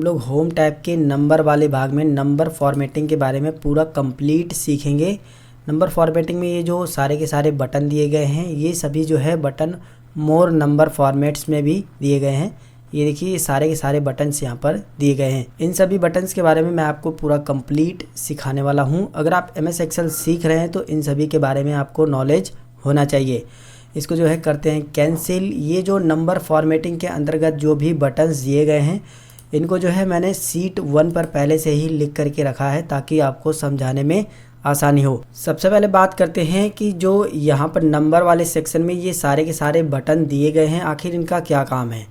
लोग home tab के number वाले भाग में नंबर फॉर्मेटिंग के बारे में पूरा कंप्लीट सीखेंगे। नंबर फॉर्मेटिंग में ये जो सारे के सारे बटन दिए गए हैं, ये सभी जो है बटन मोर नंबर फॉर्मेट्स में भी दिए गए हैं। ये देखिए, ये सारे के सारे बटन्स यहाँ पर दिए गए हैं। इन सभी बटन्स के बारे में मैं आपको पूरा कंप्लीट सिखाने वाला हूँ। अगर आप MS एक्सेल सीख रहे हैं तो इन सभी के बारे में आपको नॉलेज होना चाहिए। इसको जो है करते हैं कैंसिल। ये जो नंबर फॉर्मेटिंग के अंतर्गत जो भी बटन्स दिए गए हैं, इनको जो है मैंने शीट 1 पर पहले से ही लिख करके रखा है ताकि आपको समझाने में आसानी हो। सबसे पहले बात करते हैं कि जो यहाँ पर नंबर वाले सेक्शन में ये सारे के सारे बटन दिए गए हैं, आखिर इनका क्या काम है।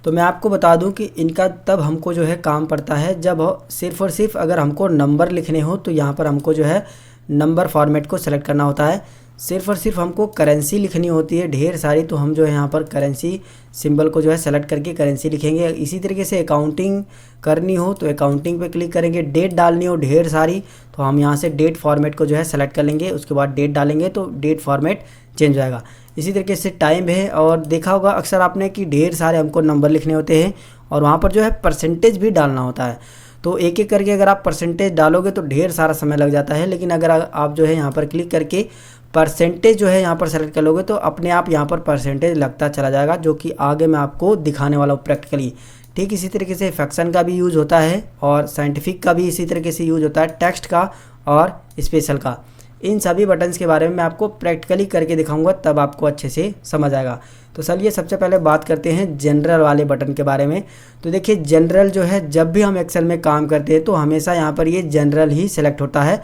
तो मैं आपको बता दूं कि इनका तब हमको जो है काम पड़ता है जब सिर्फ़ और सिर्फ अगर हमको नंबर लिखने हो तो यहाँ पर हमको जो है नंबर फॉर्मेट को सेलेक्ट करना होता है। सिर्फ़ और सिर्फ हमको करेंसी लिखनी होती है ढेर सारी, तो हम जो है यहाँ पर करेंसी सिंबल को जो है सेलेक्ट करके करेंसी लिखेंगे। इसी तरीके से अकाउंटिंग करनी हो तो अकाउंटिंग पे क्लिक करेंगे। डेट डालनी हो ढेर सारी तो हम यहाँ से डेट फॉर्मेट को जो है सेलेक्ट कर लेंगे, उसके बाद डेट डालेंगे तो डेट फॉर्मेट चेंज हो जाएगा। इसी तरीके से टाइम है, और देखा होगा अक्सर आपने कि ढेर सारे हमको नंबर लिखने होते हैं और वहाँ पर जो है परसेंटेज भी डालना होता है। तो एक एक करके अगर आप परसेंटेज डालोगे तो ढेर सारा समय लग जाता है, लेकिन अगर आप जो है यहाँ पर क्लिक करके परसेंटेज जो है यहाँ पर सेलेक्ट कर लोगे तो अपने आप यहाँ पर परसेंटेज लगता चला जाएगा, जो कि आगे मैं आपको दिखाने वाला हूँ प्रैक्टिकली। ठीक इसी तरीके से फ्रैक्शन का भी यूज़ होता है और साइंटिफिक का भी इसी तरीके से यूज़ होता है, टेक्स्ट का और स्पेशल का। इन सभी बटन्स के बारे में मैं आपको प्रैक्टिकली करके दिखाऊंगा, तब आपको अच्छे से समझ आएगा। तो चलिए सबसे पहले बात करते हैं जनरल वाले बटन के बारे में। तो देखिए, जनरल जो है जब भी हम एक्सेल में काम करते हैं तो हमेशा यहाँ पर ये जनरल ही सिलेक्ट होता है।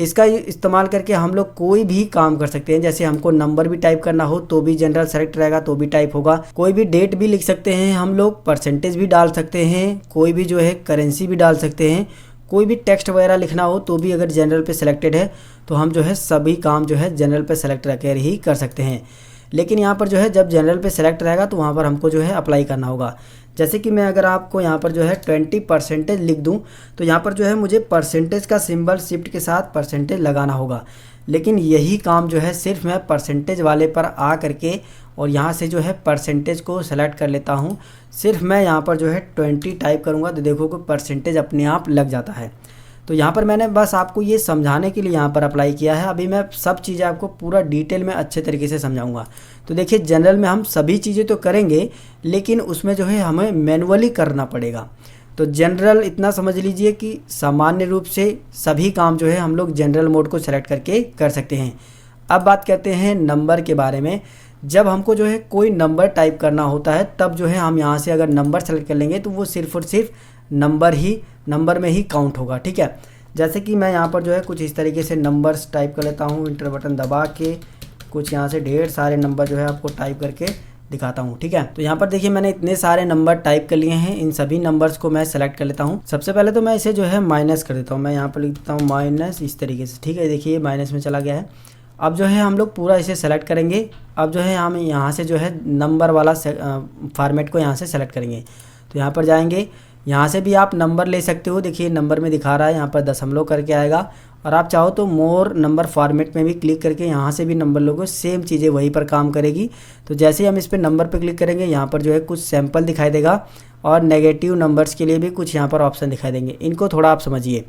इसका इस्तेमाल करके हम लोग कोई भी काम कर सकते हैं। जैसे हमको नंबर भी टाइप करना हो तो भी जनरल सेलेक्ट रहेगा, तो भी टाइप होगा। कोई भी डेट भी लिख सकते हैं हम लोग, परसेंटेज भी डाल सकते हैं, कोई भी जो है करेंसी भी डाल सकते हैं, कोई भी टेक्स्ट वगैरह लिखना हो तो भी अगर जनरल पे सिलेक्टेड है तो हम जो है सभी काम जो है जनरल पे सेलेक्ट रखकर ही कर सकते हैं। लेकिन यहाँ पर जो है जब जनरल पे सेलेक्ट रहेगा तो वहाँ पर हमको जो है अप्लाई करना होगा। जैसे कि मैं अगर आपको यहाँ पर जो है 20% लिख दूँ तो यहाँ पर जो है मुझे परसेंटेज का सिंबल शिफ्ट के साथ परसेंटेज लगाना होगा। लेकिन यही काम जो है सिर्फ मैं परसेंटेज वाले पर आ करके और यहाँ से जो है परसेंटेज को सेलेक्ट कर लेता हूँ। सिर्फ मैं यहाँ पर जो है 20 टाइप करूँगा तो देखो कि परसेंटेज अपने आप लग जाता है। तो यहाँ पर मैंने बस आपको ये समझाने के लिए यहाँ पर अप्लाई किया है। अभी मैं सब चीज़ें आपको पूरा डिटेल में अच्छे तरीके से समझाऊंगा। तो देखिए, जनरल में हम सभी चीज़ें तो करेंगे लेकिन उसमें जो है हमें मैनुअली करना पड़ेगा। तो जनरल इतना समझ लीजिए कि सामान्य रूप से सभी काम जो है हम लोग जनरल मोड को सेलेक्ट करके कर सकते हैं। अब बात करते हैं नंबर के बारे में। जब हमको जो है कोई नंबर टाइप करना होता है तब जो है हम यहाँ से अगर नंबर सेलेक्ट कर लेंगे तो वो सिर्फ और सिर्फ नंबर में ही काउंट होगा। ठीक है, जैसे कि मैं यहाँ पर जो है कुछ इस तरीके से नंबर्स टाइप कर लेता हूँ, इंटर बटन दबा के कुछ यहाँ से ढेर सारे नंबर जो है आपको टाइप करके दिखाता हूँ। ठीक है, तो यहाँ पर देखिए मैंने इतने सारे नंबर टाइप कर लिए हैं। इन सभी नंबर्स को मैं सेलेक्ट कर लेता हूँ। सबसे पहले तो मैं इसे जो है माइनस कर देता हूँ। मैं यहाँ पर लिख देता हूँ माइनस इस तरीके से। ठीक है, देखिए माइनस में चला गया है। अब जो है हम लोग पूरा इसे सेलेक्ट करेंगे। अब जो है हम यहाँ से जो है नंबर वाला फॉर्मेट को यहाँ से सेलेक्ट करेंगे। तो यहाँ पर जाएंगे, यहाँ से भी आप नंबर ले सकते हो। देखिए नंबर में दिखा रहा है, यहाँ पर दशमलव करके आएगा। और आप चाहो तो मोर नंबर फॉर्मेट में भी क्लिक करके यहाँ से भी नंबर लोगे, सेम चीज़ें वहीं पर काम करेगी। तो जैसे ही हम इस पर नंबर पे क्लिक करेंगे यहाँ पर जो है कुछ सैंपल दिखाई देगा और नेगेटिव नंबर्स के लिए भी कुछ यहाँ पर ऑप्शन दिखाई देंगे। इनको थोड़ा आप समझिए।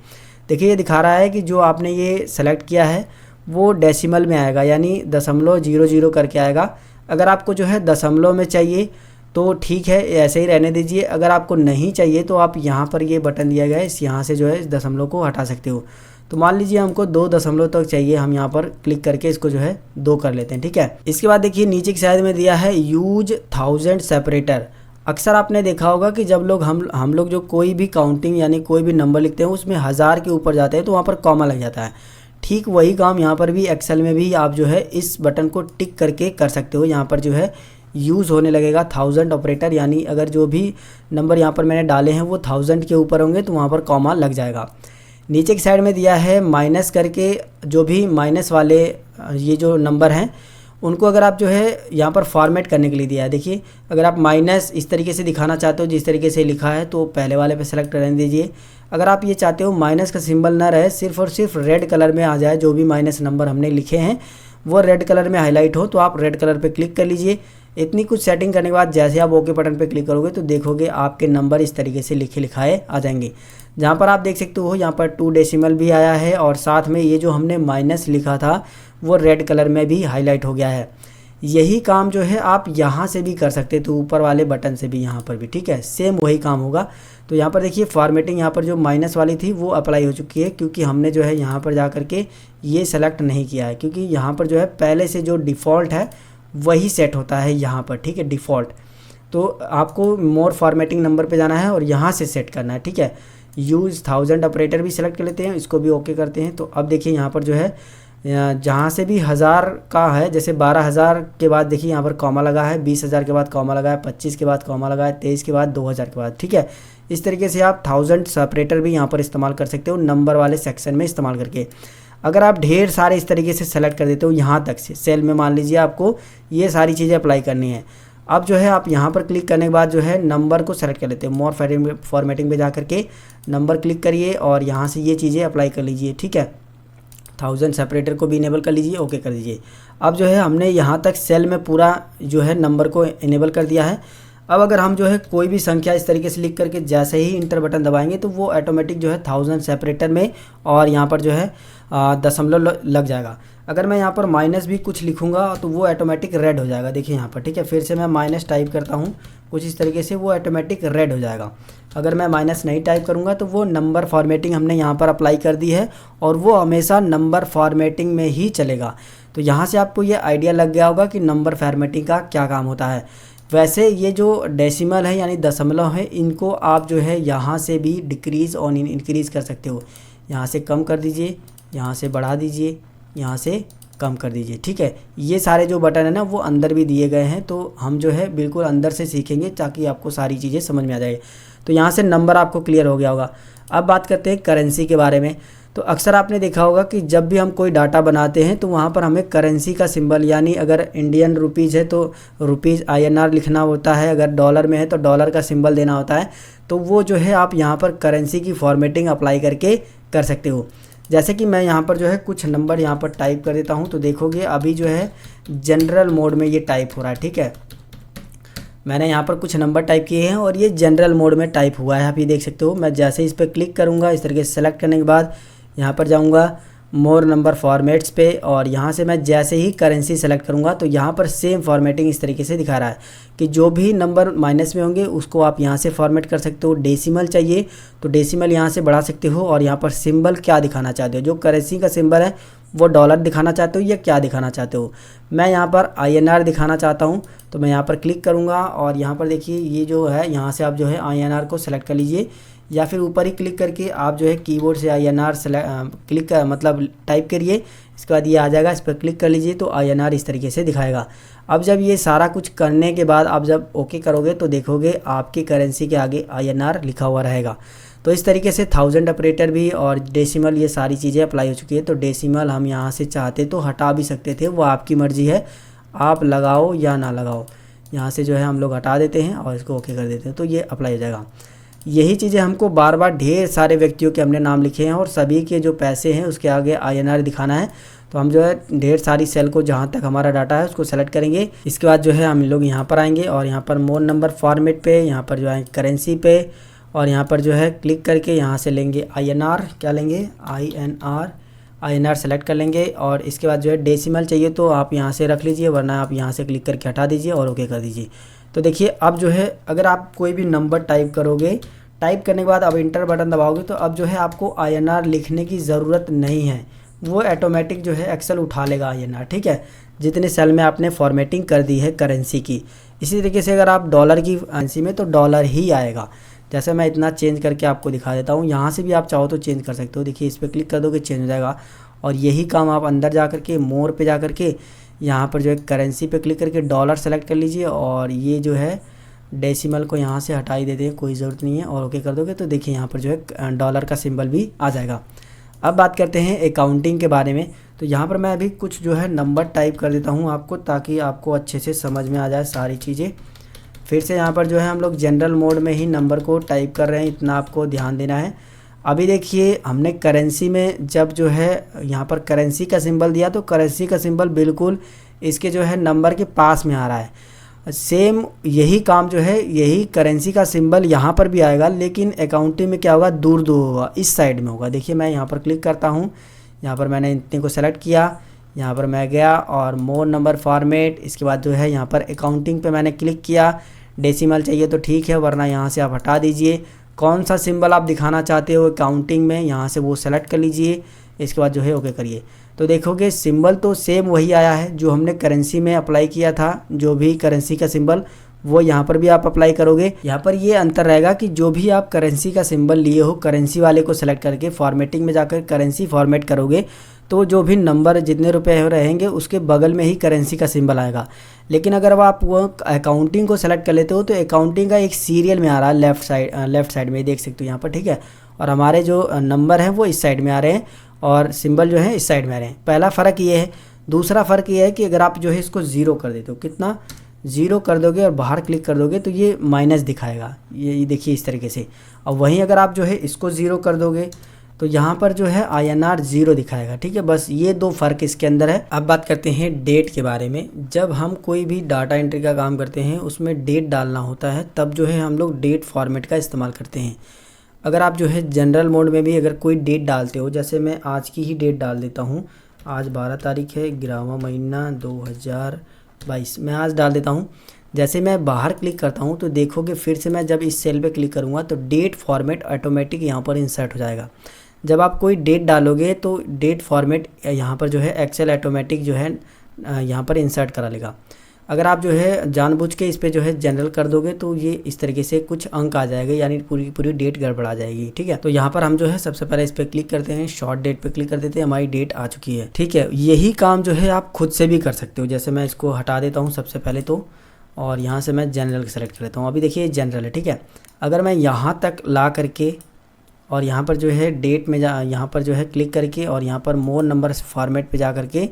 देखिए ये दिखा रहा है कि जो आपने ये सेलेक्ट किया है वो डेसिमल में आएगा, यानी 0.00 करके आएगा। अगर आपको जो है दशमलव में चाहिए तो ठीक है, ऐसे ही रहने दीजिए। अगर आपको नहीं चाहिए तो आप यहाँ पर ये बटन दिया गया है, इस यहाँ से जो है इस दशमलव को हटा सकते हो। तो मान लीजिए हमको 2 दशमलव तक चाहिए, हम यहाँ पर क्लिक करके इसको जो है 2 कर लेते हैं। ठीक है, इसके बाद देखिए नीचे की साइड में दिया है यूज 1000 सेपरेटर। अक्सर आपने देखा होगा कि जब लोग हम लोग जो कोई भी काउंटिंग यानी कोई भी नंबर लिखते हैं उसमें 1000 के ऊपर जाते हैं तो वहाँ पर कॉमा लग जाता है। ठीक वही काम यहाँ पर भी एक्सेल में भी आप जो है इस बटन को टिक करके कर सकते हो। यहाँ पर जो है यूज़ होने लगेगा 1000 ऑपरेटर, यानी अगर जो भी नंबर यहाँ पर मैंने डाले हैं वो 1000 के ऊपर होंगे तो वहाँ पर कॉमा लग जाएगा। नीचे की साइड में दिया है माइनस करके, जो भी माइनस वाले ये जो नंबर हैं उनको अगर आप जो है यहाँ पर फॉर्मेट करने के लिए दिया है। देखिए अगर आप माइनस इस तरीके से दिखाना चाहते हो जिस तरीके से लिखा है तो पहले वाले पे सेलेक्ट रहने दीजिए। अगर आप ये चाहते हो माइनस का सिंबल ना रहे, सिर्फ और सिर्फ रेड कलर में आ जाए, जो भी माइनस नंबर हमने लिखे हैं वो रेड कलर में हाईलाइट हो, तो आप रेड कलर पे क्लिक कर लीजिए। इतनी कुछ सेटिंग करने के बाद जैसे आप ओके बटन पे क्लिक करोगे तो देखोगे आपके नंबर इस तरीके से लिखे लिखाए आ जाएंगे। जहाँ पर आप देख सकते हो यहाँ पर 2 डेसिमल भी आया है और साथ में ये जो हमने माइनस लिखा था वो रेड कलर में भी हाईलाइट हो गया है। यही काम जो है आप यहाँ से भी कर सकते तो ऊपर वाले बटन से भी यहाँ पर भी, ठीक है, सेम वही काम होगा। तो यहाँ पर देखिए फॉर्मेटिंग यहाँ पर जो माइनस वाली थी वो अप्लाई हो चुकी है, क्योंकि हमने जो है यहाँ पर जा करके ये सेलेक्ट नहीं किया है, क्योंकि यहाँ पर जो है पहले से जो डिफ़ॉल्ट है वही सेट होता है यहाँ पर, ठीक है, डिफ़ॉल्ट। तो आपको मोर फॉर्मेटिंग नंबर पे जाना है और यहाँ से सेट करना है, ठीक है। यूज़ 1000 ऑपरेटर भी सेलेक्ट कर लेते हैं, इसको भी ओके करते हैं। तो अब देखिए यहाँ पर जो है जहाँ से भी 1000 का है, जैसे 12000 के बाद देखिए यहाँ पर कॉमा लगा है, 20000 के बाद कॉमा लगा है, 25 के बाद कॉमा लगा है, 23 के बाद 2000 के बाद, ठीक है। इस तरीके से आप 1000 सेपरेटर भी यहाँ पर इस्तेमाल कर सकते हो नंबर वाले सेक्शन में इस्तेमाल करके। अगर आप ढेर सारे इस तरीके से सेलेक्ट कर देते हो यहाँ तक से सेल में, मान लीजिए आपको ये सारी चीज़ें अप्लाई करनी है। अब जो है आप यहाँ पर क्लिक करने के बाद जो है नंबर को सेलेक्ट कर लेते हो, मोर फॉर्मेटिंग पे जा करके नंबर क्लिक करिए और यहाँ से ये चीज़ें अप्लाई कर लीजिए, ठीक है। 1000 सेपरेटर को भी इनेबल कर लीजिए, ओके कर दीजिए। अब जो है हमने यहाँ तक सेल में पूरा जो है नंबर को इनेबल कर दिया है। अब अगर हम जो है कोई भी संख्या इस तरीके से लिख करके जैसे ही इंटर बटन दबाएंगे तो वो ऑटोमेटिक जो है 1000 सेपरेटर में और यहाँ पर जो है दशमलव लग जाएगा। अगर मैं यहाँ पर माइनस भी कुछ लिखूंगा तो वो ऑटोमेटिक रेड हो जाएगा, देखिए यहाँ पर, ठीक है। फिर से मैं माइनस टाइप करता हूँ कुछ इस तरीके से, वो ऑटोमेटिक रेड हो जाएगा। अगर मैं माइनस नहीं टाइप करूँगा तो वो नंबर फॉर्मेटिंग हमने यहाँ पर अप्लाई कर दी है और वो हमेशा नंबर फॉर्मेटिंग में ही चलेगा। तो यहाँ से आपको ये आइडिया लग गया होगा कि नंबर फॉर्मेटिंग का क्या काम होता है। वैसे ये जो डेसिमल है यानी दशमलव है, इनको आप जो है यहाँ से भी डिक्रीज़ और इंक्रीज़ कर सकते हो। यहाँ से कम कर दीजिए, यहाँ से बढ़ा दीजिए, यहाँ से कम कर दीजिए, ठीक है। ये सारे जो बटन है ना वो अंदर भी दिए गए हैं, तो हम जो है बिल्कुल अंदर से सीखेंगे ताकि आपको सारी चीज़ें समझ में आ जाए। तो यहाँ से नंबर आपको क्लियर हो गया होगा। अब बात करते हैं करेंसी के बारे में। तो अक्सर आपने देखा होगा कि जब भी हम कोई डाटा बनाते हैं तो वहाँ पर हमें करेंसी का सिंबल, यानी अगर इंडियन रुपीज़ है तो रुपीज़ INR लिखना होता है, अगर डॉलर में है तो डॉलर का सिंबल देना होता है। तो वो जो है आप यहाँ पर करेंसी की फॉर्मेटिंग अप्लाई करके कर सकते हो। जैसे कि मैं यहाँ पर जो है कुछ नंबर यहाँ पर टाइप कर देता हूँ, तो देखोगे अभी जो है जनरल मोड में ये टाइप हो रहा है, ठीक है। मैंने यहाँ पर कुछ नंबर टाइप किए हैं और ये जनरल मोड में टाइप हुआ है, आप ये देख सकते हो। मैं जैसे इस पर क्लिक करूँगा, इस तरीके से सेलेक्ट करने के बाद यहाँ पर जाऊँगा मोर नंबर फॉर्मेट्स पे और यहाँ से मैं जैसे ही करेंसी सेलेक्ट करूँगा तो यहाँ पर सेम फॉर्मेटिंग इस तरीके से दिखा रहा है कि जो भी नंबर माइनस में होंगे उसको आप यहाँ से फॉर्मेट कर सकते हो। डेसिमल चाहिए तो डेसिमल यहाँ से बढ़ा सकते हो और यहाँ पर सिंबल क्या दिखाना चाहते हो, जो करेंसी का सिंबल है वो डॉलर दिखाना चाहते हो या क्या दिखाना चाहते हो। मैं यहाँ पर INR दिखाना चाहता हूँ तो मैं यहाँ पर क्लिक करूँगा और यहाँ पर देखिए ये जो है यहाँ से आप जो है INR को सेलेक्ट कर लीजिए या फिर ऊपर ही क्लिक करके आप जो है कीबोर्ड से INR क्लिक मतलब टाइप करिए। इसके बाद ये आ जाएगा, इस पर क्लिक कर लीजिए तो INR इस तरीके से दिखाएगा। अब जब ये सारा कुछ करने के बाद आप जब ओके करोगे तो देखोगे आपकी करेंसी के आगे INR लिखा हुआ रहेगा। तो इस तरीके से 1000 ऑपरेटर भी और डेसिमल ये सारी चीज़ें अप्लाई हो चुकी है। तो डेसिमल हम यहाँ से चाहते तो हटा भी सकते थे, वो आपकी मर्ज़ी है, आप लगाओ या ना लगाओ। यहाँ से जो है हम लोग हटा देते हैं और इसको ओके कर देते हैं तो ये अप्लाई हो जाएगा। यही चीज़ें हमको बार बार ढेर सारे व्यक्तियों के हमने नाम लिखे हैं और सभी के जो पैसे हैं उसके आगे INR दिखाना है। तो हम जो है ढेर सारी सेल को जहाँ तक हमारा डाटा है उसको सेलेक्ट करेंगे। इसके बाद जो है हम लोग यहाँ पर आएंगे और यहाँ पर मोर नंबर फॉर्मेट पे, यहाँ पर जो है करेंसी पे और यहाँ पर जो है क्लिक करके यहाँ से लेंगे INR, क्या लेंगे INR सेलेक्ट कर लेंगे और इसके बाद जो है डेसिमल चाहिए तो आप यहाँ से रख लीजिए, वरना आप यहाँ से क्लिक करके हटा दीजिए और ओके कर दीजिए। तो देखिए अब जो है अगर आप कोई भी नंबर टाइप करोगे, टाइप करने के बाद अब इंटर बटन दबाओगे तो अब जो है आपको INR लिखने की ज़रूरत नहीं है, वो ऑटोमेटिक जो है एक्सेल उठा लेगा INR, ठीक है, जितने सेल में आपने फॉर्मेटिंग कर दी है करेंसी की। इसी तरीके से अगर आप डॉलर की करेंसी में तो डॉलर ही आएगा। जैसे मैं इतना चेंज करके आपको दिखा देता हूँ, यहाँ से भी आप चाहो तो चेंज कर सकते हो। देखिए इस पर क्लिक कर दोगे चेंज हो जाएगा और यही काम आप अंदर जा करके मोर पे जा करके यहाँ पर जो है करेंसी पे क्लिक करके डॉलर सेलेक्ट कर लीजिए और ये जो है डेसिमल को यहाँ से हटा ही देते हैं, कोई ज़रूरत नहीं है और ओके कर दोगे तो देखिए यहाँ पर जो है डॉलर का सिंबल भी आ जाएगा। अब बात करते हैं अकाउंटिंग के बारे में। तो यहाँ पर मैं अभी कुछ जो है नंबर टाइप कर देता हूँ आपको, ताकि आपको अच्छे से समझ में आ जाए सारी चीज़ें। फिर से यहाँ पर जो है हम लोग जनरल मोड में ही नंबर को टाइप कर रहे हैं, इतना आपको ध्यान देना है। अभी देखिए हमने करेंसी में जब जो है यहाँ पर करेंसी का सिंबल दिया तो करेंसी का सिंबल बिल्कुल इसके जो है नंबर के पास में आ रहा है। सेम यही काम जो है, यही करेंसी का सिंबल यहाँ पर भी आएगा, लेकिन अकाउंटिंग में क्या होगा, दूर दूर होगा, इस साइड में होगा। देखिए मैं यहाँ पर क्लिक करता हूँ, यहाँ पर मैंने इतने को सेलेक्ट किया, यहाँ पर मैं गया और मोर नंबर फॉर्मेट, इसके बाद जो है यहाँ पर अकाउंटिंग पे मैंने क्लिक किया। डेसिमल चाहिए तो ठीक है, वरना यहाँ से आप हटा दीजिए। कौन सा सिंबल आप दिखाना चाहते हो अकाउंटिंग में, यहाँ से वो सेलेक्ट कर लीजिए। इसके बाद जो है ओके करिए, तो देखोगे सिंबल तो सेम वही आया है जो हमने करेंसी में अप्लाई किया था। जो भी करेंसी का सिंबल वो यहाँ पर भी आप अप्लाई करोगे। यहाँ पर ये अंतर रहेगा कि जो भी आप करेंसी का सिंबल लिए हो, करेंसी वाले को सेलेक्ट करके फॉर्मेटिंग में जाकर करेंसी फॉर्मेट करोगे तो जो भी नंबर जितने रुपए रहेंगे उसके बगल में ही करेंसी का सिंबल आएगा। लेकिन अगर आप वो अकाउंटिंग को सेलेक्ट कर लेते हो तो अकाउंटिंग का एक सीरियल में आ रहा है, लेफ्ट साइड में देख सकते हो यहाँ पर, ठीक है। और हमारे जो नंबर हैं वो इस साइड में आ रहे हैं और सिंबल जो है इस साइड में आ रहे हैं। पहला फ़र्क ये है। दूसरा फ़र्क ये है कि अगर आप जो है इसको ज़ीरो कर देते हो, कितना ज़ीरो कर दोगे और बाहर क्लिक कर दोगे तो ये माइनस दिखाएगा, ये देखिए इस तरीके से। और वहीं अगर आप जो है इसको ज़ीरो कर दोगे तो यहाँ पर जो है INR 0 दिखाएगा, ठीक है। बस ये दो फ़र्क इसके अंदर है। अब बात करते हैं डेट के बारे में। जब हम कोई भी डाटा एंट्री का काम करते हैं उसमें डेट डालना होता है, तब जो है हम लोग डेट फॉर्मेट का इस्तेमाल करते हैं। अगर आप जो है जनरल मोड में भी अगर कोई डेट डालते हो, जैसे मैं आज की ही डेट डाल देता हूँ, आज 12 तारीख है, 11वां महीना 2022, मैं आज डाल देता हूँ। जैसे मैं बाहर क्लिक करता हूँ तो देखोगे फिर से मैं जब इस सेल पे क्लिक करूँगा तो डेट फॉर्मेट ऑटोमेटिक यहाँ पर इंसर्ट हो जाएगा। जब आप कोई डेट डालोगे तो डेट फॉर्मेट यहाँ पर जो है एक्सेल ऑटोमेटिक जो है यहाँ पर इंसर्ट करा लेगा। अगर आप जो है जानबूझ के इस पे जो है जनरल कर दोगे तो ये इस तरीके से कुछ अंक आ जाएगा, यानी पूरी पूरी डेट गड़बड़ा जाएगी, ठीक है। तो यहाँ पर हम जो है सबसे पहले इस पर क्लिक करते हैं, शॉर्ट डेट पे क्लिक कर देते हैं, हमारी डेट आ चुकी है, ठीक है। यही काम जो है आप खुद से भी कर सकते हो। जैसे मैं इसको हटा देता हूँ सबसे पहले तो, और यहाँ से मैं जनरल सेलेक्ट कर लेता हूँ। अभी देखिए जनरल है, ठीक है। अगर मैं यहाँ तक ला करके और यहाँ पर जो है डेट में यहाँ पर जो है क्लिक करके और यहाँ पर मोर नंबर फॉर्मेट पे जा करके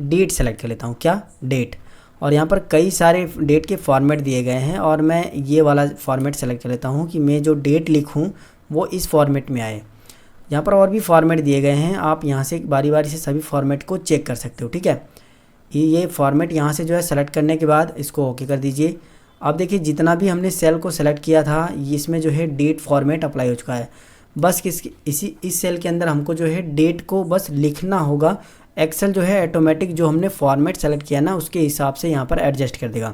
डेट सेलेक्ट कर लेता हूँ, क्या डेट। और यहाँ पर कई सारे डेट के फॉर्मेट दिए गए हैं और मैं ये वाला फॉर्मेट सेलेक्ट कर लेता हूँ कि मैं जो डेट लिखूँ वो इस फॉर्मेट में आए। यहाँ पर और भी फॉर्मेट दिए गए हैं, आप यहाँ से बारी बारी से सभी फॉर्मेट को चेक कर सकते हो, ठीक है। ये फॉर्मेट यहाँ से जो है सेलेक्ट करने के बाद इसको ओके कर दीजिए। अब देखिए जितना भी हमने सेल को सेलेक्ट किया था इसमें जो है डेट फॉर्मेट अप्लाई हो चुका है। बस इस सेल के अंदर हमको जो है डेट को बस लिखना होगा। एक्सेल जो है ऑटोमेटिक जो हमने फॉर्मेट सेलेक्ट किया ना उसके हिसाब से यहाँ पर एडजस्ट कर देगा।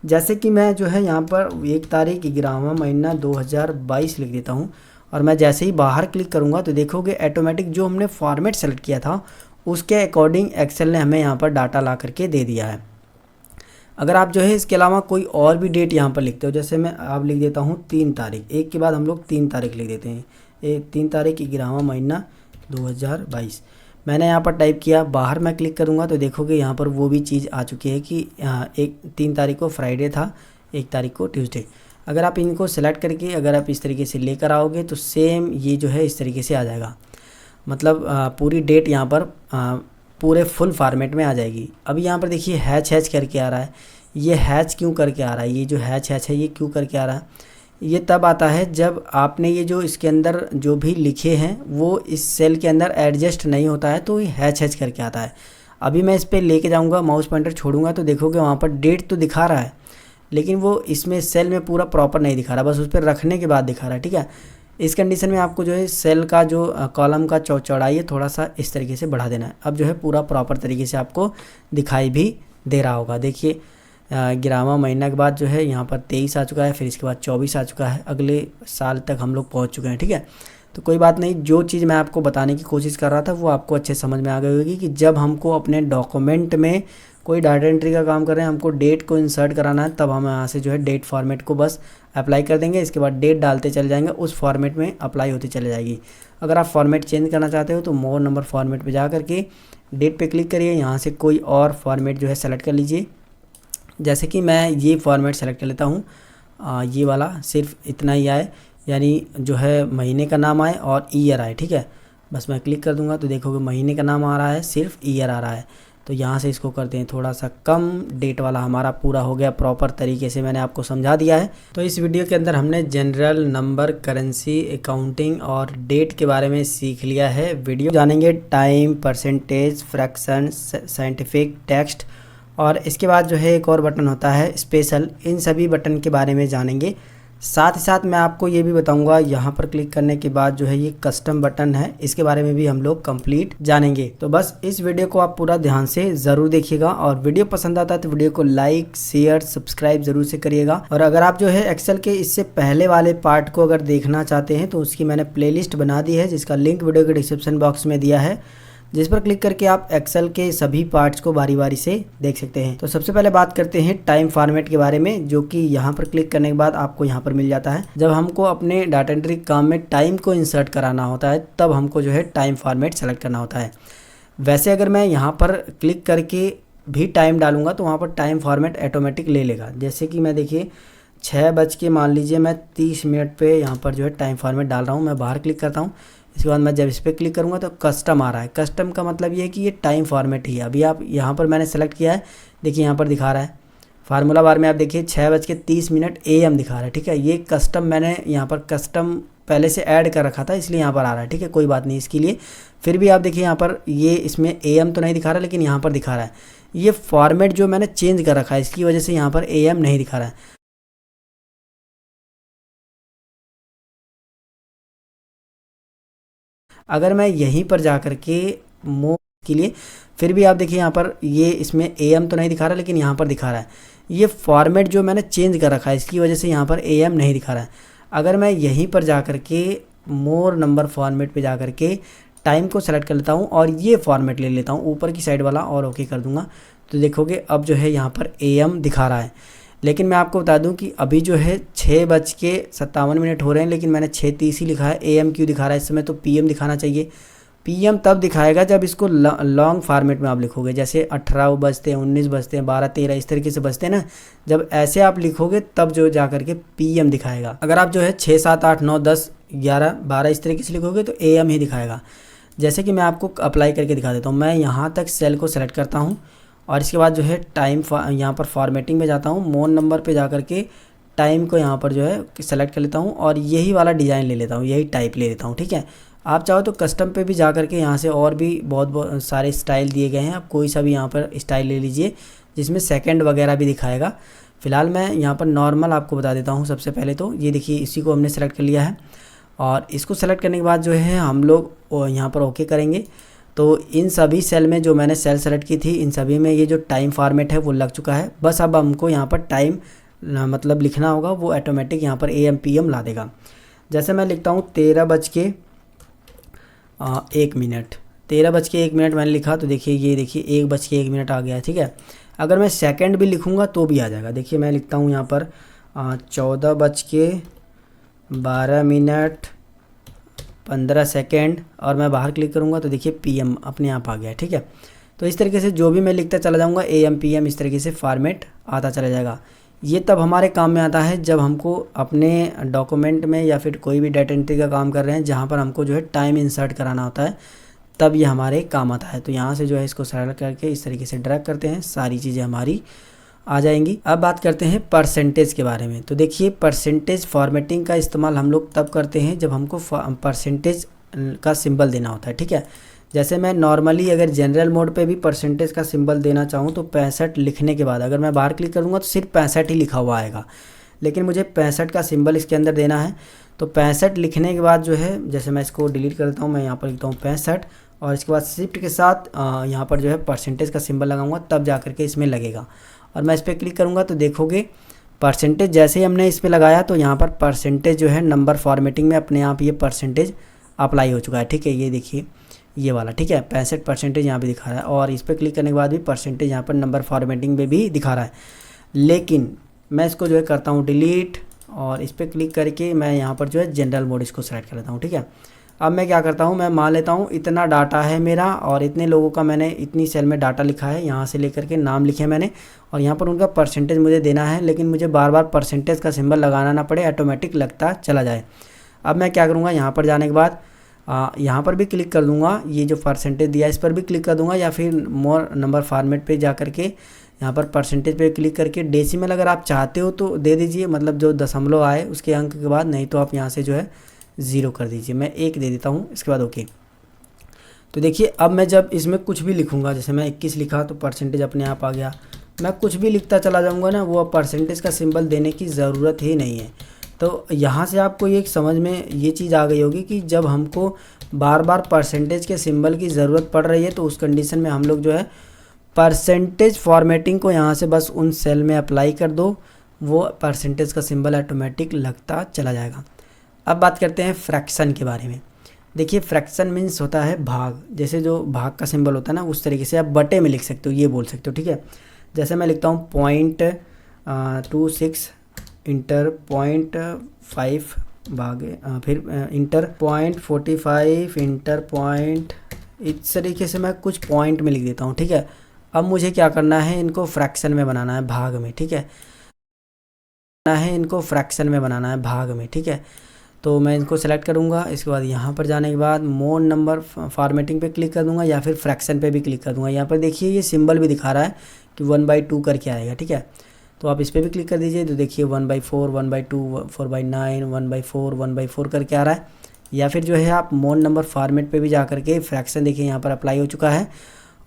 जैसे कि मैं जो है यहाँ पर 1 तारीख 11वां महीना 2022 लिख देता हूँ और मैं जैसे ही बाहर क्लिक करूँगा तो देखोगे ऑटोमेटिक जो हमने फॉर्मेट सेलेक्ट किया था उसके अकॉर्डिंग एक्सेल ने हमें यहाँ पर डाटा ला करके दे दिया है। अगर आप जो है इसके अलावा कोई और भी डेट यहाँ पर लिखते हो, जैसे मैं आप लिख देता हूँ 3 तारीख, एक के बाद हम लोग 3 तारीख लिख देते हैं, 3 तारीख 11वां महीना 2022 मैंने यहाँ पर टाइप किया। बाहर मैं क्लिक करूँगा तो देखोगे यहाँ पर वो भी चीज़ आ चुकी है कि 3 तारीख को फ्राइडे था, 1 तारीख को ट्यूसडे। अगर आप इनको सेलेक्ट करके अगर आप इस तरीके से लेकर आओगे तो सेम ये जो है इस तरीके से आ जाएगा, मतलब पूरी डेट यहाँ पर पूरे फुल फॉर्मेट में आ जाएगी। अभी यहाँ पर देखिए हैच करके आ रहा है, ये हैच क्यों करके आ रहा है, ये जो हैच है ये क्यों करके आ रहा है, ये तब आता है जब आपने ये जो इसके अंदर जो भी लिखे हैं वो इस सेल के अंदर एडजस्ट नहीं होता है तो ये हैच करके आता है। अभी मैं इस पर लेके जाऊँगा, माउस पॉइंटर छोड़ूंगा तो देखोगे वहाँ पर डेट तो दिखा रहा है लेकिन वो इसमें सेल में पूरा प्रॉपर नहीं दिखा रहा, बस उस पर रखने के बाद दिखा रहा है, ठीक है। इस कंडीशन में आपको जो है सेल का जो कॉलम का चौड़ाई है थोड़ा सा इस तरीके से बढ़ा देना है। अब जो है पूरा प्रॉपर तरीके से आपको दिखाई भी दे रहा होगा। देखिए 11वां महीना के बाद जो है यहाँ पर 23 आ चुका है, फिर इसके बाद 24 आ चुका है, अगले साल तक हम लोग पहुँच चुके हैं, ठीक है। तो कोई बात नहीं, जो चीज़ मैं आपको बताने की कोशिश कर रहा था वो आपको अच्छे समझ में आ गई होगी कि जब हमको अपने डॉक्यूमेंट में कोई डाटा एंट्री का काम कर रहे हैं, हमको डेट को इंसर्ट कराना है, तब हम यहाँ से जो है डेट फॉर्मेट को बस अप्लाई कर देंगे। इसके बाद डेट डालते चले जाएंगे, उस फॉर्मेट में अप्लाई होती चले जाएगी। अगर आप फॉर्मेट चेंज करना चाहते हो तो मोर नंबर फॉर्मेट पे जा करके डेट पे क्लिक करिए, यहाँ से कोई और फॉर्मेट जो है सेलेक्ट कर लीजिए। जैसे कि मैं ये फॉर्मेट सेलेक्ट कर लेता हूँ, ये वाला सिर्फ इतना ही आए, यानी जो है महीने का नाम आए और ईयर आए, ठीक है। बस मैं क्लिक कर दूंगा तो देखोगे महीने का नाम आ रहा है, सिर्फ ईयर आ रहा है। तो यहाँ से इसको करते हैं थोड़ा सा कम, डेट वाला हमारा पूरा हो गया प्रॉपर तरीके से, मैंने आपको समझा दिया है। तो इस वीडियो के अंदर हमने जनरल, नंबर, करेंसी, अकाउंटिंग और डेट के बारे में सीख लिया है। वीडियो जानेंगे time, percentage, fraction, scientific, text और इसके बाद जो है एक और बटन होता है स्पेशल। इन सभी बटन के बारे में जानेंगे। साथ ही साथ मैं आपको ये भी बताऊंगा, यहाँ पर क्लिक करने के बाद जो है ये कस्टम बटन है, इसके बारे में भी हम लोग कंप्लीट जानेंगे। तो बस इस वीडियो को आप पूरा ध्यान से ज़रूर देखिएगा, और वीडियो पसंद आता है तो वीडियो को लाइक शेयर सब्सक्राइब ज़रूर से करिएगा। और अगर आप जो है एक्सेल के इससे पहले वाले पार्ट को अगर देखना चाहते हैं तो उसकी मैंने प्लेलिस्ट बना दी है, जिसका लिंक वीडियो के डिस्क्रिप्शन बॉक्स में दिया है, जिस पर क्लिक करके आप एक्सेल के सभी पार्ट्स को बारी बारी से देख सकते हैं। तो सबसे पहले बात करते हैं टाइम फॉर्मेट के बारे में, जो कि यहाँ पर क्लिक करने के बाद आपको यहाँ पर मिल जाता है। जब हमको अपने डाटा एंट्री काम में टाइम को इंसर्ट कराना होता है तब हमको जो है टाइम फॉर्मेट सेलेक्ट करना होता है। वैसे अगर मैं यहाँ पर क्लिक करके भी टाइम डालूंगा तो वहाँ पर टाइम फॉर्मेट ऑटोमेटिक ले लेगा। जैसे कि मैं देखिए 6 मान लीजिए मैं 30 मिनट पे यहाँ पर जो है टाइम फॉर्मेट डाल रहा हूँ। मैं बाहर क्लिक करता हूँ, इसके बाद मैं जब इस पर क्लिक करूँगा तो कस्टम आ रहा है। कस्टम का मतलब ये है कि ये टाइम फॉर्मेट ही है। अभी आप यहाँ पर मैंने सेलेक्ट किया है, देखिए यहाँ पर दिखा रहा है फार्मूला बार में, आप देखिए 6:30 AM दिखा रहा है। ठीक है, ये कस्टम मैंने यहाँ पर कस्टम पहले से ऐड कर रखा था, इसलिए यहाँ पर आ रहा है। ठीक है, कोई बात नहीं इसके लिए। फिर भी आप देखिए यहाँ पर ये इसमें AM तो नहीं दिखा रहा, लेकिन यहाँ पर दिखा रहा है। ये फॉर्मेट जो मैंने चेंज कर रखा है, इसकी वजह से यहाँ पर AM नहीं दिखा रहा है। अगर मैं यहीं पर जा कर के मोर के लिए, फिर भी आप देखिए यहाँ पर ये इसमें AM तो नहीं दिखा रहा, लेकिन यहाँ पर दिखा रहा है। ये फॉर्मेट जो मैंने चेंज कर रखा है, इसकी वजह से यहाँ पर AM नहीं दिखा रहा है। अगर मैं यहीं पर जा कर के मोर नंबर फॉर्मेट पे जा कर के टाइम को सेलेक्ट कर लेता हूँ और ये फॉर्मेट ले लेता हूँ ऊपर की साइड वाला, और ओके कर दूँगा, तो देखोगे अब जो है यहाँ पर AM दिखा रहा है। लेकिन मैं आपको बता दूं कि अभी जो है 6:57 हो रहे हैं, लेकिन मैंने 6:30 ही लिखा है। AM क्यों दिखा रहा है इस समय? तो PM दिखाना चाहिए। PM तब दिखाएगा जब इसको लॉन्ग फॉर्मेट में आप लिखोगे, जैसे 18 बजते हैं, 19 बजते हैं, 12, 13 इस तरीके से बजते हैं ना। जब ऐसे आप लिखोगे तब जो जा करके PM दिखाएगा। अगर आप जो है 6, 7, 8, 9, 10, 11, 12 इस तरीके से लिखोगे तो AM ही दिखाएगा। जैसे कि मैं आपको अप्लाई करके दिखा देता हूँ। मैं यहाँ तक सेल को सेलेक्ट करता हूँ और इसके बाद जो है टाइम यहाँ पर फॉर्मेटिंग में जाता हूँ, मोर नंबर पे जा कर के टाइम को यहाँ पर जो है सेलेक्ट कर लेता हूँ और यही वाला डिज़ाइन ले लेता हूँ, यही टाइप ले लेता हूँ। ठीक है, आप चाहो तो कस्टम पे भी जा कर के यहाँ से और भी बहुत सारे स्टाइल दिए गए हैं, आप कोई सा भी यहाँ पर स्टाइल ले लीजिए जिसमें सेकंड वगैरह भी दिखाएगा। फ़िलहाल मैं यहाँ पर नॉर्मल आपको बता देता हूँ। सबसे पहले तो ये देखिए, इसी को हमने सेलेक्ट कर लिया है और इसको सेलेक्ट करने के बाद जो है हम लोग यहाँ पर ओके करेंगे। तो इन सभी सेल में जो मैंने सेल सेलेक्ट की थी, इन सभी में ये जो टाइम फॉर्मेट है वो लग चुका है। बस अब हमको यहाँ पर टाइम मतलब लिखना होगा, वो ऑटोमेटिक यहाँ पर AM PM ला देगा। जैसे मैं लिखता हूँ 13:01 13:01 मैंने लिखा, तो देखिए ये देखिए 1:01 आ गया है। ठीक है, अगर मैं सेकंड भी लिखूँगा तो भी आ जाएगा। देखिए मैं लिखता हूँ यहाँ पर 14:12:15 और मैं बाहर क्लिक करूँगा तो देखिए PM अपने आप आ गया। ठीक है, तो इस तरीके से जो भी मैं लिखता चला जाऊँगा AM PM इस तरीके से फॉर्मेट आता चला जाएगा। ये तब हमारे काम में आता है जब हमको अपने डॉक्यूमेंट में या फिर कोई भी डाटा एंट्री का काम कर रहे हैं जहाँ पर हमको जो है टाइम इंसर्ट कराना होता है, तब ये हमारे काम आता है। तो यहाँ से जो है इसको सेलेक्ट करके इस तरीके से ड्रैग करते हैं, सारी चीज़ें हमारी आ जाएंगी। अब बात करते हैं परसेंटेज के बारे में। तो देखिए परसेंटेज फॉर्मेटिंग का इस्तेमाल हम लोग तब करते हैं जब हमको परसेंटेज का सिंबल देना होता है। ठीक है, जैसे मैं नॉर्मली अगर जनरल मोड पे भी परसेंटेज का सिंबल देना चाहूँ तो 65 लिखने के बाद अगर मैं बाहर क्लिक करूँगा तो सिर्फ 65 ही लिखा हुआ आएगा, लेकिन मुझे 65 का सिंबल इसके अंदर देना है। तो 65 लिखने के बाद जो है, जैसे मैं इसको डिलीट करता हूँ, मैं यहाँ पर लिखता हूँ 65 और इसके बाद शिफ्ट के साथ यहाँ पर जो है परसेंटेज का सिंबल लगाऊंगा, तब जा करके इसमें लगेगा। और मैं इस पर क्लिक करूँगा तो देखोगे परसेंटेज जैसे ही हमने इस पर लगाया तो यहाँ पर परसेंटेज जो है नंबर फॉर्मेटिंग में अपने आप ये परसेंटेज अप्लाई हो चुका है। ठीक है, ये देखिए ये वाला। ठीक है, 65% यहाँ पे दिखा रहा है और इस पर क्लिक करने के बाद भी परसेंटेज यहाँ पर नंबर फॉर्मेटिंग में भी दिखा रहा है। लेकिन मैं इसको जो है करता हूँ डिलीट और इस पर क्लिक करके मैं यहाँ पर जो है जनरल मोड इसको सेलेक्ट कर लेता हूँ। ठीक है, अब मैं क्या करता हूँ, मैं मान लेता हूँ इतना डाटा है मेरा और इतने लोगों का मैंने इतनी सेल में डाटा लिखा है, यहाँ से लेकर के नाम लिखे मैंने और यहाँ पर उनका परसेंटेज मुझे देना है, लेकिन मुझे बार बार परसेंटेज का सिंबल लगाना ना पड़े, ऑटोमेटिक लगता चला जाए। अब मैं क्या करूँगा, यहाँ पर जाने के बाद यहाँ पर भी क्लिक कर दूँगा, ये जो परसेंटेज दिया इस पर भी क्लिक कर दूँगा, या फिर मोर नंबर फॉर्मेट पे जा करके यहाँ पर परसेंटेज पे क्लिक करके डेसिमल अगर आप चाहते हो तो दे दीजिए, मतलब जो दशमलव आए उसके अंक के बाद, नहीं तो आप यहाँ से जो है 0 कर दीजिए। मैं 1 दे देता हूँ, इसके बाद ओके। तो देखिए अब मैं जब इसमें कुछ भी लिखूँगा, जैसे मैं 21 लिखा तो परसेंटेज अपने आप आ गया, मैं कुछ भी लिखता चला जाऊँगा ना, वो परसेंटेज का सिंबल देने की ज़रूरत ही नहीं है। तो यहाँ से आपको ये समझ में ये चीज़ आ गई होगी कि जब हमको बार बार परसेंटेज के सिंबल की ज़रूरत पड़ रही है तो उस कंडीशन में हम लोग जो है परसेंटेज फॉर्मेटिंग को यहाँ से बस उन सेल में अप्लाई कर दो, वो परसेंटेज का सिंबल ऑटोमेटिक लगता चला जाएगा। अब बात करते हैं फ्रैक्शन के बारे में। देखिए फ्रैक्शन मीन्स होता है भाग, जैसे जो भाग का सिंबल होता है ना उस तरीके से आप बटे में लिख सकते हो, ये बोल सकते हो, ठीक है। जैसे मैं लिखता हूँ 0.26 इंटर 0.5 भागे फिर इंटर 0.45 इंटर पॉइंट, इस तरीके से मैं कुछ पॉइंट में लिख देता हूँ, ठीक है। अब मुझे क्या करना है, इनको फ्रैक्शन में बनाना है, भाग में, ठीक है, इनको फ्रैक्शन में बनाना है, भाग में, ठीक है। तो मैं इनको सेलेक्ट करूँगा, इसके बाद यहाँ पर जाने के बाद मोर नंबर फॉर्मेटिंग पे क्लिक कर दूँगा या फिर फ्रैक्शन पे भी क्लिक कर दूँगा। यहाँ पर देखिए ये सिंबल भी दिखा रहा है कि 1/2 करके आएगा, ठीक है। तो आप इस पर भी क्लिक कर दीजिए तो देखिए 1/4, 1/2, 4/9, 1/4, 1/4 करके आ रहा है। या फिर जो है आप मोर नंबर फॉर्मेट पे भी जा करके फ्रैक्शन देखिए यहाँ पर अप्लाई हो चुका है।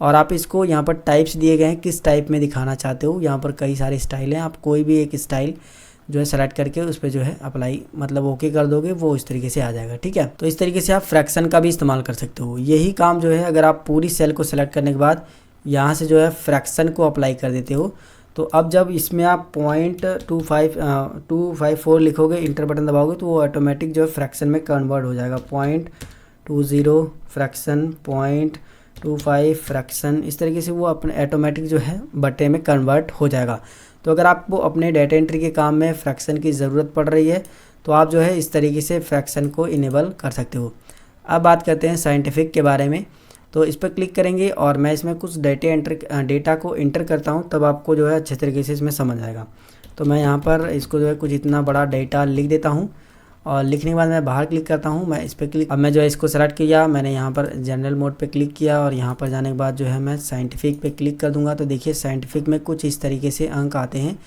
और आप इसको यहाँ पर टाइप्स दिए गए हैं, किस टाइप में दिखाना चाहते हो, यहाँ पर कई सारे स्टाइल हैं, आप कोई भी एक स्टाइल जो है सेलेक्ट करके उस पर जो है अप्लाई मतलब ओके कर दोगे, वो इस तरीके से आ जाएगा, ठीक है। तो इस तरीके से आप फ्रैक्शन का भी इस्तेमाल कर सकते हो। यही काम जो है अगर आप पूरी सेल को सेलेक्ट करने के बाद यहाँ से जो है फ्रैक्शन को अप्लाई कर देते हो, तो अब जब इसमें आप 0.254 लिखोगे, इंटर बटन दबाओगे, तो वो ऑटोमेटिक जो है फ्रैक्शन में कन्वर्ट हो जाएगा। 0.20 फ्रैक्शन, 0.25 फ्रैक्शन, इस तरीके से वो अपने ऑटोमेटिक जो है बटे में कन्वर्ट हो जाएगा। तो अगर आपको अपने डेटा एंट्री के काम में फ्रैक्शन की ज़रूरत पड़ रही है तो आप जो है इस तरीके से फ्रैक्शन को इनेबल कर सकते हो। अब बात करते हैं साइंटिफिक के बारे में। तो इस पर क्लिक करेंगे और मैं इसमें कुछ डेटा को इंटर करता हूँ, तब आपको जो है अच्छे तरीके से इसमें समझ आएगा। तो मैं यहाँ पर इसको जो है कुछ इतना बड़ा डेटा लिख देता हूँ और लिखने के बाद मैं बाहर क्लिक करता हूँ। मैं इस पर क्लिक, अब मैं जो है इसको सेलेक्ट किया, मैंने यहाँ पर जनरल मोड पे क्लिक किया और यहाँ पर जाने के बाद जो है मैं साइंटिफिक पे क्लिक कर दूँगा। तो देखिए साइंटिफिक में कुछ इस तरीके से अंक आते हैं।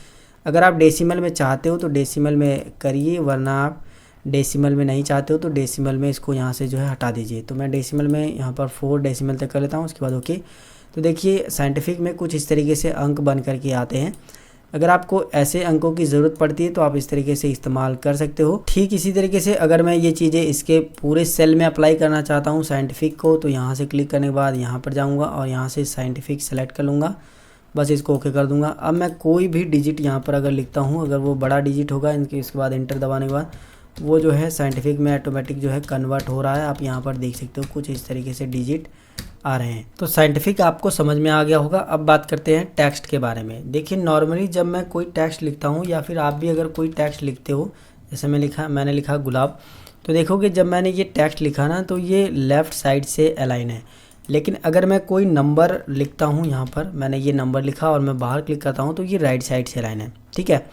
अगर आप डेसिमल में चाहते हो तो डेसिमल में करिए, वरना आप डेसिमल में नहीं चाहते हो तो डेसिमल में इसको यहाँ से जो है हटा दीजिए। तो मैं डेसिमल में यहाँ पर 4 डेसिमल तक कर लेता हूँ, उसके बाद ओके। तो देखिए साइंटिफिक में कुछ इस तरीके से अंक बन करके आते हैं। अगर आपको ऐसे अंकों की ज़रूरत पड़ती है तो आप इस तरीके से इस्तेमाल कर सकते हो। ठीक इसी तरीके से अगर मैं ये चीज़ें इसके पूरे सेल में अप्लाई करना चाहता हूँ साइंटिफिक को, तो यहाँ से क्लिक करने के बाद यहाँ पर जाऊँगा और यहाँ से साइंटिफिक सेलेक्ट कर लूँगा, बस इसको ओके कर दूँगा। अब मैं कोई भी डिजिट यहाँ पर अगर लिखता हूँ, अगर वो बड़ा डिजिट होगा इनके, इसके बाद इंटर दबाने के बाद वो जो है साइंटिफिक में ऑटोमेटिक जो है कन्वर्ट हो रहा है। आप यहाँ पर देख सकते हो कुछ इस तरीके से डिजिट आ रहे हैं। तो साइंटिफिक आपको समझ में आ गया होगा। अब बात करते हैं टेक्स्ट के बारे में। देखिए नॉर्मली जब मैं कोई टेक्स्ट लिखता हूँ या फिर आप भी अगर कोई टेक्स्ट लिखते हो, जैसे मैंने लिखा गुलाब, तो देखोगे जब मैंने ये टेक्स्ट लिखा ना तो ये लेफ़्ट साइड से अलाइन है। लेकिन अगर मैं कोई नंबर लिखता हूँ, यहाँ पर मैंने ये नंबर लिखा और मैं बाहर क्लिक करता हूँ तो ये राइट साइड से अलाइन है, ठीक है।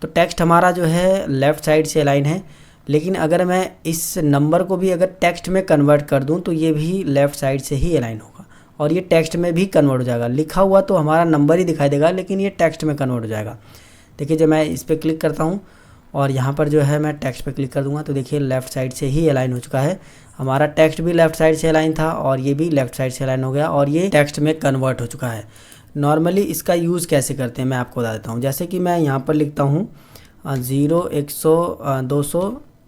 तो टेक्स्ट हमारा जो है लेफ़्ट साइड से अलाइन है। लेकिन अगर मैं इस नंबर को भी अगर टेक्स्ट में कन्वर्ट कर दूं तो ये भी लेफ़्ट साइड से ही अलाइन होगा और ये टेक्स्ट में भी कन्वर्ट हो जाएगा। लिखा हुआ तो हमारा नंबर ही दिखाई देगा, लेकिन ये टेक्स्ट में कन्वर्ट हो जाएगा। देखिए जब मैं इस पर क्लिक करता हूं और यहाँ पर जो है मैं टेक्स्ट पे क्लिक कर दूंगा तो देखिए लेफ़्ट साइड से ही अलाइन हो चुका है। हमारा टेक्स्ट भी लेफ़्ट साइड से अलाइन था और ये भी लेफ़्ट साइड से अलाइन हो गया और ये टेक्स्ट में कन्वर्ट हो चुका है। नॉर्मली इसका यूज़ कैसे करते हैं मैं आपको बता देता हूँ। जैसे कि मैं यहाँ पर लिखता हूँ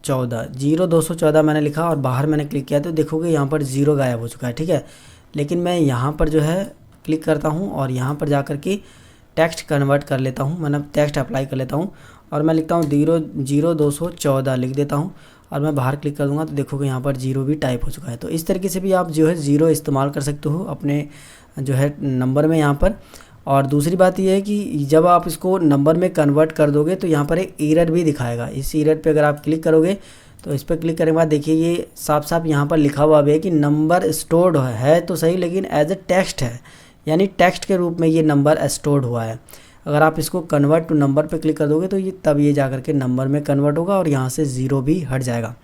0 मैंने लिखा और बाहर मैंने क्लिक किया तो देखोगे यहाँ पर 0 गायब हो चुका है, ठीक है। लेकिन मैं यहाँ पर जो है क्लिक करता हूँ और यहाँ पर जा कर के टेक्स्ट कन्वर्ट कर लेता हूँ, मतलब टेक्स्ट अप्लाई कर लेता हूँ और मैं लिखता हूँ 00214 लिख देता हूँ और मैं बाहर क्लिक कर दूँगा तो देखोगे यहाँ पर 0 भी टाइप हो चुका है। तो इस तरीके से भी आप जो है 0 इस्तेमाल कर सकते हो अपने जो है नंबर में यहाँ पर। और दूसरी बात यह है कि जब आप इसको नंबर में कन्वर्ट कर दोगे तो यहाँ पर एक एरर भी दिखाएगा। इस एरर पे अगर आप क्लिक करोगे तो इस पर क्लिक करने के बाद देखिए ये साफ साफ यहाँ पर लिखा हुआ भी है कि नंबर स्टोर्ड है तो सही, लेकिन एज ए टेक्स्ट है, यानी टेक्स्ट के रूप में ये नंबर स्टोर्ड हुआ है। अगर आप इसको कन्वर्ट टू नंबर पे क्लिक कर दोगे तो ये तब ये जा के नंबर में कन्वर्ट होगा और यहाँ से 0 भी हट जाएगा।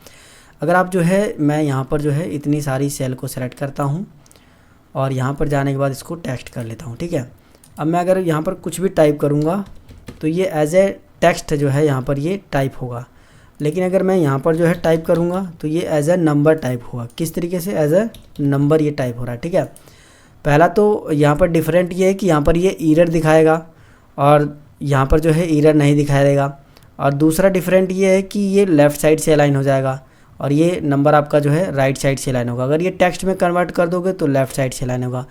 अगर आप जो है मैं यहाँ पर जो है इतनी सारी सेल को सेलेक्ट करता हूँ और यहाँ पर जाने के बाद इसको टेक्स्ट कर लेता हूँ, ठीक है। अब मैं अगर यहाँ पर कुछ भी टाइप करूँगा तो ये एज ए टेक्स्ट जो है यहाँ पर ये टाइप होगा। लेकिन अगर मैं यहाँ पर जो है टाइप करूँगा तो ये एज ए नंबर टाइप होगा। किस तरीके से? एज ए नंबर ये टाइप हो रहा है, ठीक है। पहला तो यहाँ पर डिफरेंट ये है कि यहाँ पर ये एरर दिखाएगा और यहाँ पर जो है एरर नहीं दिखाई देगा। और दूसरा डिफरेंट ये है कि ये लेफ़्ट साइड से अलाइन हो जाएगा और ये नंबर आपका जो है राइट साइड से अलाइन होगा। अगर ये टेक्स्ट में कन्वर्ट कर दोगे तो लेफ़्ट साइड से अलाइन होगा।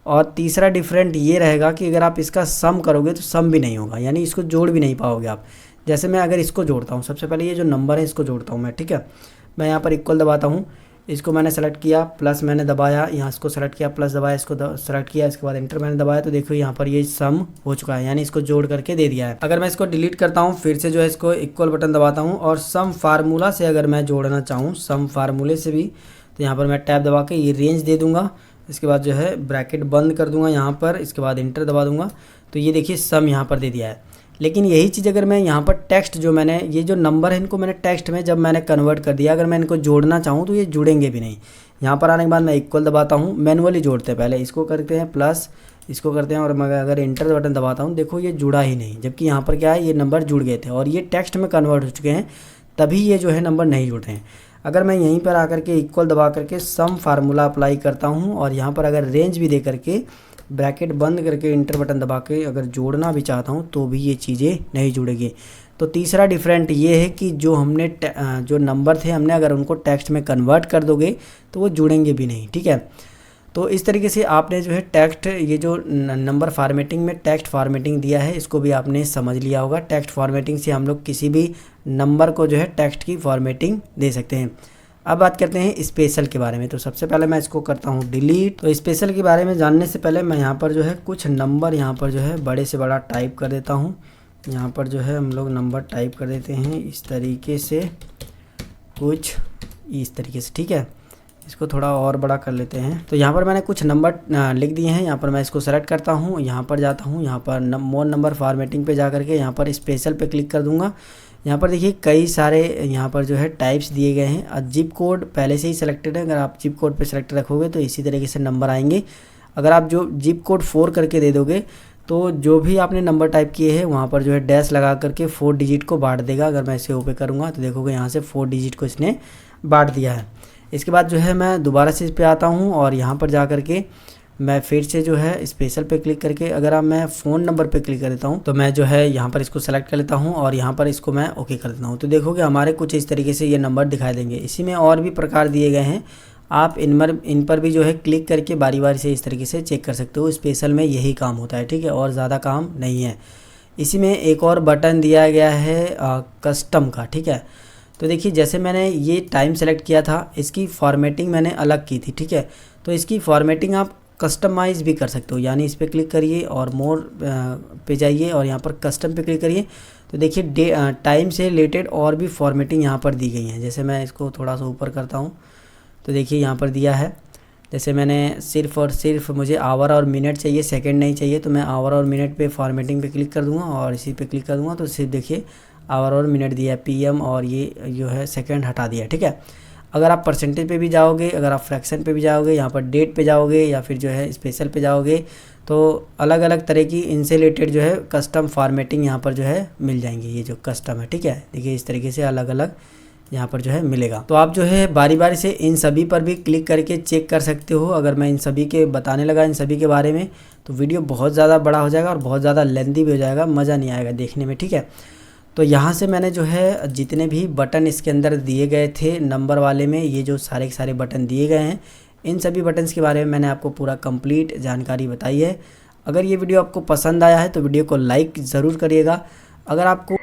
और तीसरा डिफरेंट ये रहेगा कि अगर आप इसका सम करोगे तो सम भी नहीं होगा, यानी इसको जोड़ भी नहीं पाओगे आप। जैसे मैं अगर इसको जोड़ता हूँ, सबसे पहले ये जो नंबर है इसको जोड़ता हूँ मैं, ठीक है। मैं यहाँ पर इक्वल दबाता हूँ, इसको मैंने सेलेक्ट किया, प्लस मैंने दबाया, यहाँ इसको सेलेक्ट किया, प्लस दबाया, इसको सेलेक्ट किया, इसके बाद इंटर मैंने दबाया, तो देखो यहाँ पर ये सम हो चुका है, यानी इसको जोड़ करके दे दिया है। अगर मैं इसको डिलीट करता हूँ, फिर से जो है इसको इक्वल बटन दबाता हूँ और सम फार्मूला से अगर मैं जोड़ना चाहूँ, सम फार्मूले से भी, तो यहाँ पर मैं टैब दबा के ये रेंज दे दूँगा। इसके बाद जो है ब्रैकेट बंद कर दूँगा यहाँ पर, इसके बाद इंटर दबा दूँगा, तो ये देखिए सम यहाँ पर दे दिया है। लेकिन यही चीज़ अगर मैं यहाँ पर टेक्स्ट जो मैंने ये जो नंबर है इनको मैंने टेक्स्ट में जब मैंने कन्वर्ट कर दिया, अगर मैं इनको जोड़ना चाहूँ तो ये जुड़ेंगे भी नहीं। यहाँ पर आने के बाद मैं इक्वल दबाता हूँ, मैनुअली जोड़ते हैं, पहले इसको करते हैं प्लस, इसको करते हैं और मैं अगर इंटर बटन दबाता हूँ, देखो ये जुड़ा ही नहीं, जबकि यहाँ पर क्या है ये नंबर जुड़ गए थे और ये टेक्स्ट में कन्वर्ट हो चुके हैं, तभी ये जो है नंबर नहीं जुड़ रहे हैं। अगर मैं यहीं पर आकर के इक्वल दबा करके सम फार्मूला अप्लाई करता हूँ और यहाँ पर अगर रेंज भी दे करके ब्रैकेट बंद करके इंटर बटन दबा के अगर जोड़ना भी चाहता हूँ तो भी ये चीज़ें नहीं जुड़ेगी। तो तीसरा डिफरेंट ये है कि जो हमने जो नंबर थे हमने अगर उनको टेक्स्ट में कन्वर्ट कर दोगे तो वो जुड़ेंगे भी नहीं, ठीक है। तो इस तरीके से आपने जो है टेक्स्ट, ये जो नंबर फॉर्मेटिंग में टेक्स्ट फॉर्मेटिंग दिया है इसको भी आपने समझ लिया होगा। टेक्स्ट फॉर्मेटिंग से हम लोग किसी भी नंबर को जो है टेक्स्ट की फॉर्मेटिंग दे सकते हैं। अब बात करते हैं स्पेशल के बारे में। तो सबसे पहले मैं इसको करता हूँ डिलीट। तो स्पेशल के बारे में जानने से पहले मैं यहाँ पर जो है कुछ नंबर यहाँ पर जो है बड़े से बड़ा टाइप कर देता हूँ। यहाँ पर जो है हम लोग नंबर टाइप कर देते हैं इस तरीके से, कुछ इस तरीके से, ठीक है। इसको थोड़ा और बड़ा कर लेते हैं। तो यहाँ पर मैंने कुछ नंबर लिख दिए हैं। यहाँ पर मैं इसको सेलेक्ट करता हूँ, यहाँ पर जाता हूँ, यहाँ पर मोर नंबर फॉर्मेटिंग पे जा करके यहाँ पर स्पेशल पे क्लिक कर दूँगा। यहाँ पर देखिए कई सारे यहाँ पर जो है टाइप्स दिए गए हैं। जिप कोड पहले से ही सिलेक्टेड है, अगर आप जिप कोड पे सिलेक्ट रखोगे तो इसी तरीके से नंबर आएंगे। अगर आप जो जिप कोड 4 करके दे दोगे तो जो भी आपने नंबर टाइप किए हैं वहाँ पर जो है डैश लगा करके 4 डिजिट को बांट देगा। अगर मैं इसे ओपन करूँगा तो देखोगे यहाँ से 4 डिजिट को इसने बांट दिया है। इसके बाद जो है मैं दोबारा से इस पर आता हूँ और यहाँ पर जा करके मैं फिर से जो है स्पेशल पे क्लिक करके अगर आप मैं फ़ोन नंबर पे क्लिक कर देता हूँ तो मैं जो है यहाँ पर इसको सेलेक्ट कर लेता हूँ और यहाँ पर इसको मैं ओके कर देता हूँ। तो देखोगे हमारे कुछ इस तरीके से ये नंबर दिखाई देंगे। इसी में और भी प्रकार दिए गए हैं, आप इन पर भी जो है क्लिक करके बारी बारी से इस तरीके से चेक कर सकते हो। स्पेशल में यही काम होता है, ठीक है, और ज़्यादा काम नहीं है। इसी में एक और बटन दिया गया है कस्टम का, ठीक है। तो देखिए जैसे मैंने ये टाइम सेलेक्ट किया था, इसकी फॉर्मेटिंग मैंने अलग की थी, ठीक है। तो इसकी फॉर्मेटिंग आप कस्टमाइज़ भी कर सकते हो, यानी इस पर क्लिक करिए और मोर पे जाइए और यहाँ पर कस्टम पे क्लिक करिए। तो देखिए टाइम से रिलेटेड और भी फॉर्मेटिंग यहाँ पर दी गई हैं। जैसे मैं इसको थोड़ा सा ऊपर करता हूँ तो देखिए यहाँ पर दिया है, जैसे मैंने सिर्फ और सिर्फ मुझे आवर और मिनट चाहिए, सेकंड नहीं चाहिए, तो मैं आवर और मिनट पे फॉर्मेटिंग पे क्लिक कर दूँगा और इसी पे क्लिक कर दूँगा तो सिर्फ देखिए आवर और मिनट दिया है, PM और ये जो है सेकंड हटा दिया, ठीक है। अगर आप परसेंटेज पे भी जाओगे, अगर आप फ्रैक्शन पे भी जाओगे, यहाँ पर डेट पे जाओगे या फिर जो है स्पेशल पे जाओगे तो अलग अलग तरह की इनसे रिलेटेड जो है कस्टम फॉर्मेटिंग यहाँ पर जो है मिल जाएंगी। ये जो कस्टम है, ठीक है, देखिए इस तरीके से अलग अलग यहाँ पर जो है मिलेगा। तो आप जो है बारी बारी से इन सभी पर भी क्लिक करके चेक कर सकते हो। अगर मैं इन सभी के बताने लगा इन सभी के बारे में तो वीडियो बहुत ज़्यादा बड़ा हो जाएगा और बहुत ज़्यादा लेंथी भी हो जाएगा, मज़ा नहीं आएगा देखने में, ठीक है। तो यहाँ से मैंने जो है जितने भी बटन इसके अंदर दिए गए थे नंबर वाले में, ये जो सारे के सारे बटन दिए गए हैं, इन सभी बटन्स के बारे में मैंने आपको पूरा कंप्लीट जानकारी बताई है। अगर ये वीडियो आपको पसंद आया है तो वीडियो को लाइक ज़रूर करिएगा। अगर आपको